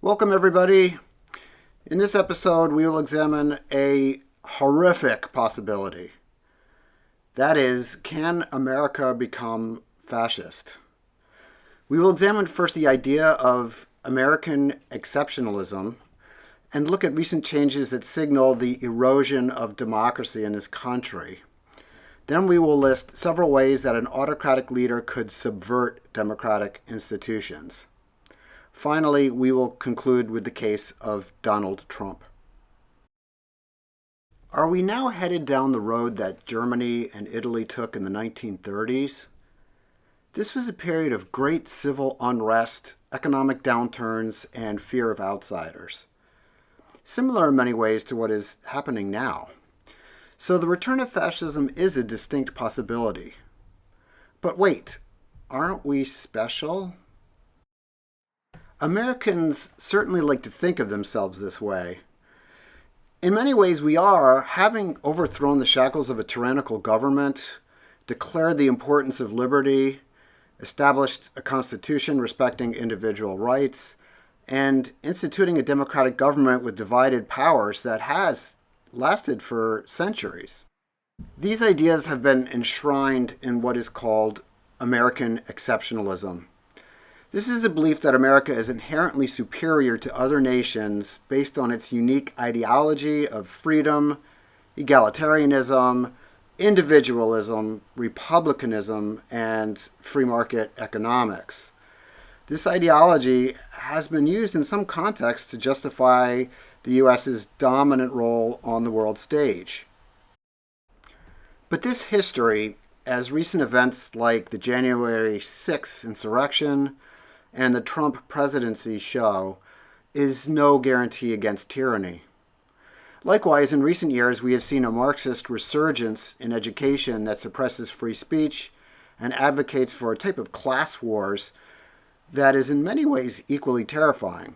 Welcome, everybody. In this episode, we will examine a horrific possibility. That is, can America become fascist? We will examine first the idea of American exceptionalism and look at recent changes that signal the erosion of democracy in this country. Then we will list several ways that an autocratic leader could subvert democratic institutions. Finally, we will conclude with the case of Donald Trump. Are we now headed down the road that Germany and Italy took in the 1930s? This was a period of great civil unrest, economic downturns, and fear of outsiders. Similar in many ways to what is happening now. So the return of fascism is a distinct possibility. But wait, aren't we special? Americans certainly like to think of themselves this way. In many ways, we are, having overthrown the shackles of a tyrannical government, declared the importance of liberty, established a constitution respecting individual rights, and instituting a democratic government with divided powers that has lasted for centuries. These ideas have been enshrined in what is called American Exceptionalism. This is the belief that America is inherently superior to other nations based on its unique ideology of freedom, egalitarianism, individualism, republicanism, and free market economics. This ideology has been used in some contexts to justify the U.S.'s dominant role on the world stage. But this history, as recent events like the January 6th insurrection and the Trump presidency show, is no guarantee against tyranny. Likewise, in recent years, we have seen a Marxist resurgence in education that suppresses free speech and advocates for a type of class wars that is in many ways equally terrifying.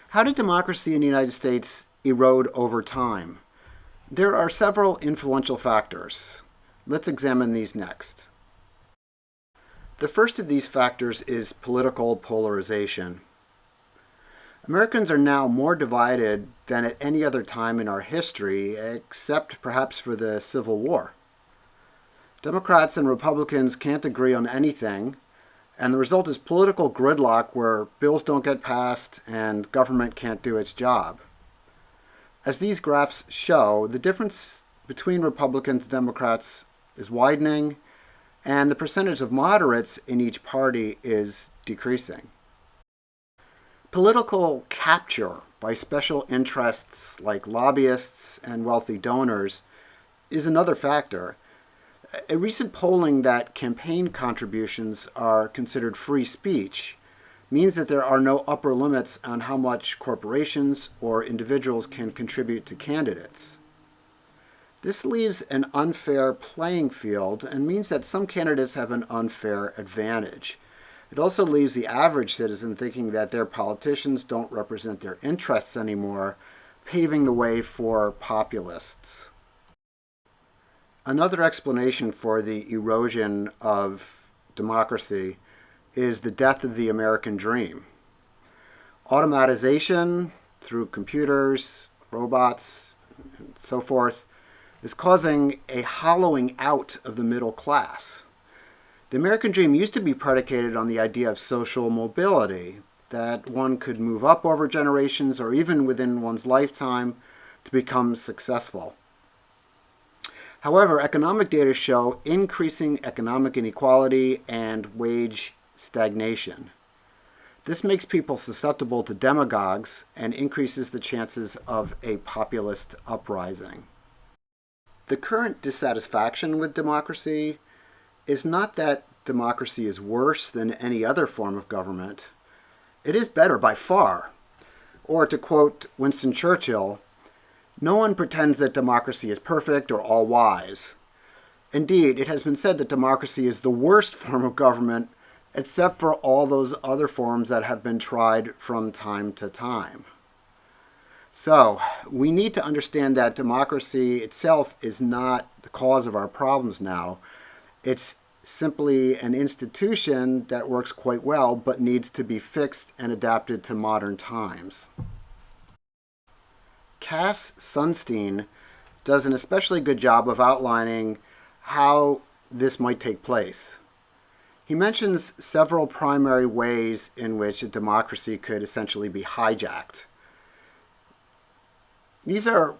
How did democracy in the United States erode over time? There are several influential factors. Let's examine these next. The first of these factors is political polarization. Americans are now more divided than at any other time in our history, except perhaps for the Civil War. Democrats and Republicans can't agree on anything, and the result is political gridlock where bills don't get passed and government can't do its job. As these graphs show, the difference between Republicans and Democrats is widening, and the percentage of moderates in each party is decreasing. Political capture by special interests like lobbyists and wealthy donors is another factor. A recent polling that campaign contributions are considered free speech means that there are no upper limits on how much corporations or individuals can contribute to candidates. This leaves an unfair playing field and means that some candidates have an unfair advantage. It also leaves the average citizen thinking that their politicians don't represent their interests anymore, paving the way for populists. Another explanation for the erosion of democracy is the death of the American dream. Automatization through computers, robots, and so forth is causing a hollowing out of the middle class. The American dream used to be predicated on the idea of social mobility, that one could move up over generations or even within one's lifetime to become successful. However, economic data show increasing economic inequality and wage stagnation. This makes people susceptible to demagogues and increases the chances of a populist uprising. The current dissatisfaction with democracy is not that democracy is worse than any other form of government. It is better by far. Or to quote Winston Churchill, "No one pretends that democracy is perfect or all wise. Indeed, it has been said that democracy is the worst form of government except for all those other forms that have been tried from time to time." So, we need to understand that democracy itself is not the cause of our problems now. Its simply an institution that works quite well but needs to be fixed and adapted to modern times. Cass Sunstein does an especially good job of outlining how this might take place. He mentions several primary ways in which a democracy could essentially be hijacked. These are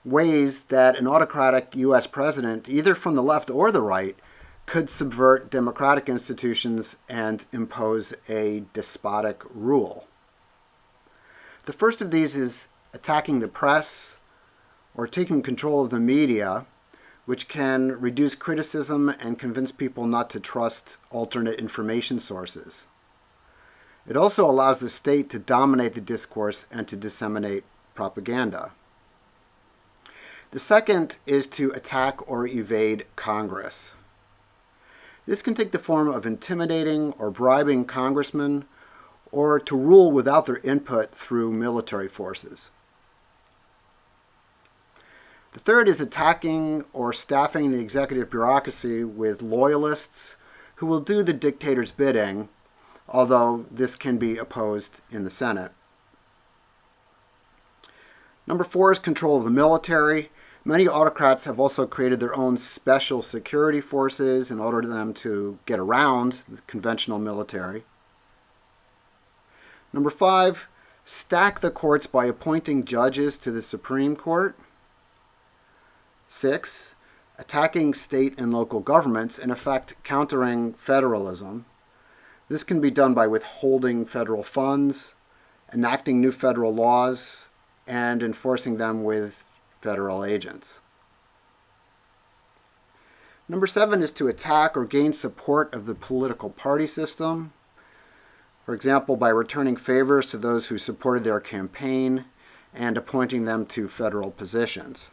ways that an autocratic U.S. president, either from the left or the right, could subvert democratic institutions and impose a despotic rule. The first of these is attacking the press or taking control of the media, which can reduce criticism and convince people not to trust alternate information sources. It also allows the state to dominate the discourse and to disseminate propaganda. The second is to attack or evade Congress. This can take the form of intimidating or bribing congressmen, or to rule without their input through military forces. The third is attacking or staffing the executive bureaucracy with loyalists who will do the dictator's bidding, although this can be opposed in the Senate. Number 4 is control of the military. Many autocrats have also created their own special security forces in order for them to get around the conventional military. Number 5, stack the courts by appointing judges to the Supreme Court. 6, attacking state and local governments, in effect countering federalism. This can be done by withholding federal funds, enacting new federal laws, and enforcing them with federal agents. Number 7 is to attack or gain support of the political party system. For example, by returning favors to those who supported their campaign and appointing them to federal positions.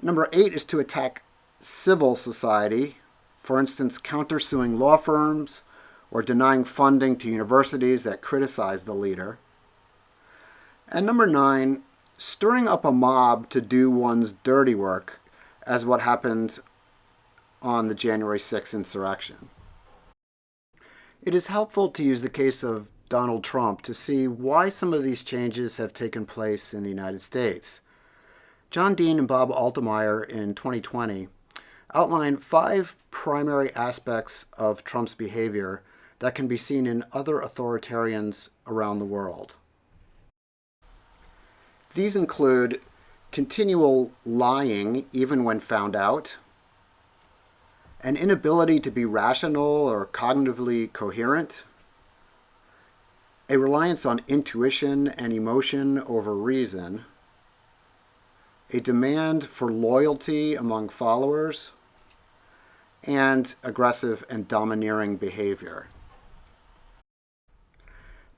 Number 8 is to attack civil society, for instance, countersuing law firms or denying funding to universities that criticize the leader. And number 9, stirring up a mob to do one's dirty work, as what happened on the January 6th insurrection. It is helpful to use the case of Donald Trump to see why some of these changes have taken place in the United States. John Dean and Bob Altemeyer in 2020 outlined 5 primary aspects of Trump's behavior that can be seen in other authoritarians around the world. These include continual lying even when found out, an inability to be rational or cognitively coherent, a reliance on intuition and emotion over reason, a demand for loyalty among followers, and aggressive and domineering behavior.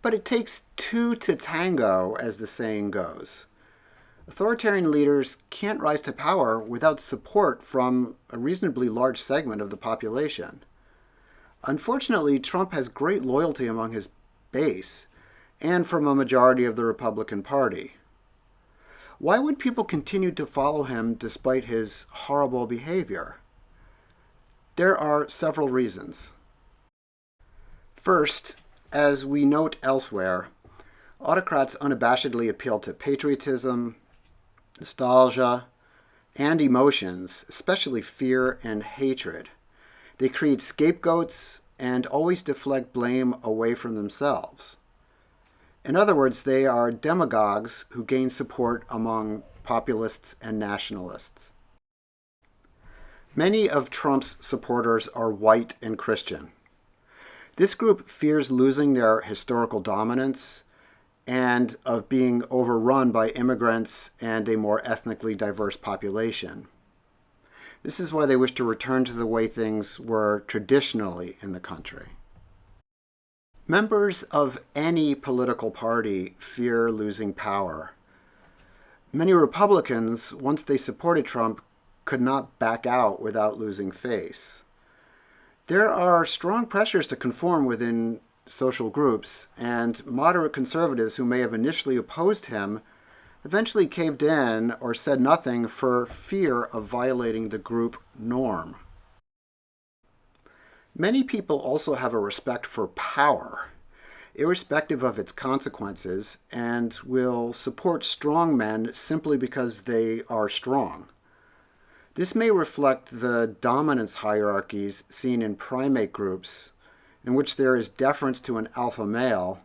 But it takes 2 to tango, as the saying goes. Authoritarian leaders can't rise to power without support from a reasonably large segment of the population. Unfortunately, Trump has great loyalty among his base and from a majority of the Republican Party. Why would people continue to follow him despite his horrible behavior? There are several reasons. First, as we note elsewhere, autocrats unabashedly appeal to patriotism, nostalgia, and emotions, especially fear and hatred. They create scapegoats and always deflect blame away from themselves. In other words, they are demagogues who gain support among populists and nationalists. Many of Trump's supporters are white and Christian. This group fears losing their historical dominance and of being overrun by immigrants and a more ethnically diverse population. This is why they wish to return to the way things were traditionally in the country. Members of any political party fear losing power. Many Republicans, once they supported Trump, could not back out without losing face. There are strong pressures to conform within social groups, and moderate conservatives who may have initially opposed him eventually caved in or said nothing for fear of violating the group norm. Many people also have a respect for power, irrespective of its consequences, and will support strong men simply because they are strong. This may reflect the dominance hierarchies seen in primate groups, in which there is deference to an alpha male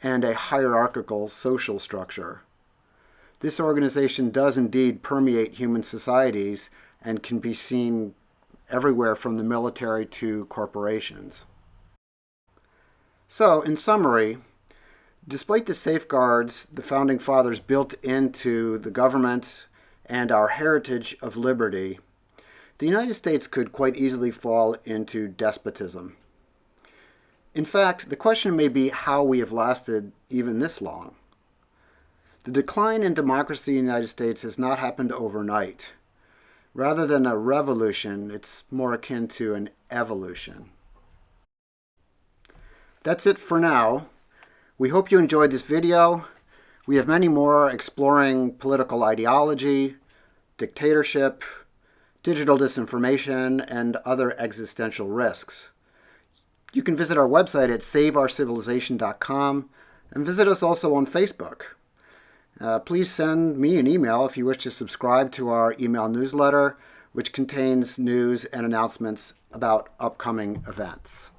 and a hierarchical social structure. This organization does indeed permeate human societies and can be seen everywhere from the military to corporations. So, in summary, despite the safeguards the Founding Fathers built into the government and our heritage of liberty, the United States could quite easily fall into despotism. In fact, the question may be how we have lasted even this long. The decline in democracy in the United States has not happened overnight. Rather than a revolution, it's more akin to an evolution. That's it for now. We hope you enjoyed this video. We have many more exploring political ideology, dictatorship, digital disinformation, and other existential risks. You can visit our website at saveourcivilization.com and visit us also on Facebook. Please send me an email if you wish to subscribe to our email newsletter, which contains news and announcements about upcoming events.